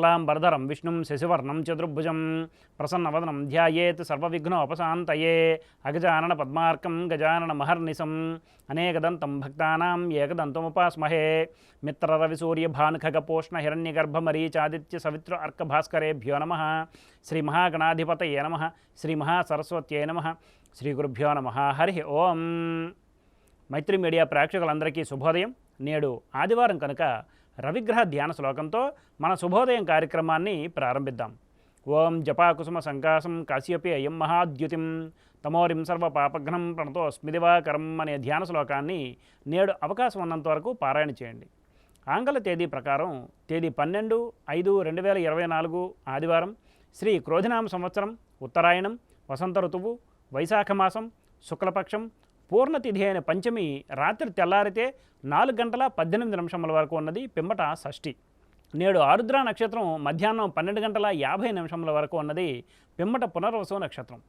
శుక్లాంబరధరం విష్ణుం శశివర్ణం చతుర్భుజం ప్రసన్నవదనం ధ్యాయేత్ సర్వవిఘ్నోపశాంతయే అగజానన పద్మార్కం గజానన మహర్నిశం అనేకదంతం భక్తానాం ఏకదంతముపాస్మహే మిత్రరవిసూర్యభానుఖగపోష్ణ హిరణ్యగర్భమరీచాదిత్య సవిత్ర అర్కభాస్కరేభ్యో నమః శ్రీ మహాగణాధిపతయే నమః శ్రీ మహాసరస్వత్యై నమః శ్రీ గురుభ్యో నమః హరి ఓం. మైత్రి మీడియా ప్రేక్షకులందరికీ శుభోదయం. నేడు ఆదివారం కనుక రవిగ్రహ ధ్యాన శ్లోకంతో మన శుభోదయం కార్యక్రమాన్ని ప్రారంభిద్దాం. ఓం జపాకుసుమ సంకాసం కాశ్యపి అయం మహాద్యుతిం తమోరిం సర్వ పాపఘ్నం ప్రణతోస్మి దివాకరం అనే ధ్యాన శ్లోకాన్ని నేడు అవకాశం ఉన్నంత వరకు పారాయణ చేయండి. ఆంగ్ల తేదీ ప్రకారం తేదీ 12/5/2024 ఆదివారం, శ్రీ క్రోధినామ సంవత్సరం, ఉత్తరాయణం, వసంత ఋతువు, వైశాఖ మాసం, శుక్లపక్షం, పూర్ణతిథి అయిన పంచమి రాత్రి తెల్లారితే 4:18 వరకు ఉన్నది. పిమ్మట షష్ఠి. నేడు ఆరుద్ర నక్షత్రం మధ్యాహ్నం 12:50 వరకు ఉన్నది. పిమ్మట పునర్వసు నక్షత్రం.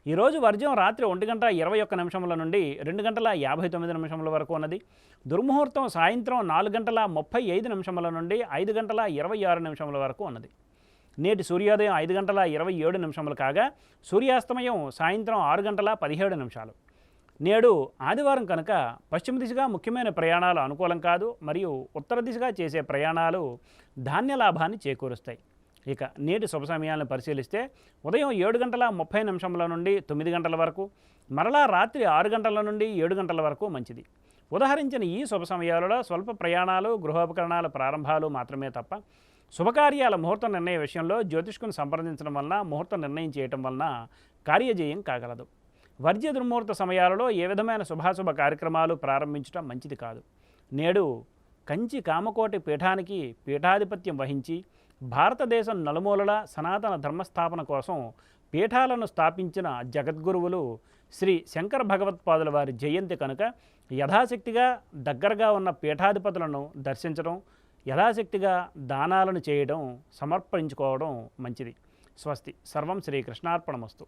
ఈరోజు వర్జ్యం రాత్రి 1:21 నుండి 2:59 వరకు ఉన్నది. దుర్ముహూర్తం సాయంత్రం 4:35 నుండి 5:26 వరకు ఉన్నది. నేటి సూర్యోదయం 5:27 కాగా సూర్యాస్తమయం సాయంత్రం 6:17. నేడు ఆదివారం కనుక పశ్చిమ దిశగా ముఖ్యమైన ప్రయాణాలు అనుకూలం కాదు. మరియు ఉత్తర దిశగా చేసే ప్రయాణాలు ధాన్య లాభాన్ని చేకూరుస్తాయి. ఇక నేటి శుభ సమయాలను పరిశీలిస్తే ఉదయం 7:30 నుండి 9 వరకు, మరలా రాత్రి 6 నుండి 7 వరకు మంచిది. ఉదహరించిన ఈ శుభ సమయాలలో స్వల్ప ప్రయాణాలు, గృహోపకరణాల ప్రారంభాలు మాత్రమే తప్ప శుభకార్యాల ముహూర్త నిర్ణయ విషయంలో జ్యోతిష్కుని సంప్రదించడం వలన, ముహూర్త నిర్ణయం చేయటం వలన కార్యజయం కాగలదు. వర్జ్య దుర్ముహూర్త సమయాలలో ఏ విధమైన శుభాశుభ కార్యక్రమాలు ప్రారంభించడం మంచిది కాదు. నేడు కంచి కామకోటి పీఠానికి పీఠాధిపత్యం వహించి భారతదేశం నలుమూలల సనాతన ధర్మస్థాపన కోసం పీఠాలను స్థాపించిన జగద్గురువులు శ్రీ శంకర భగవత్పాదుల వారి జయంతి కనుక యథాశక్తిగా దగ్గరగా ఉన్న పీఠాధిపతులను దర్శించడం, యథాశక్తిగా దానాలను చేయడం, సమర్పించుకోవడం మంచిది. స్వస్తి. సర్వం శ్రీకృష్ణార్పణమస్తు.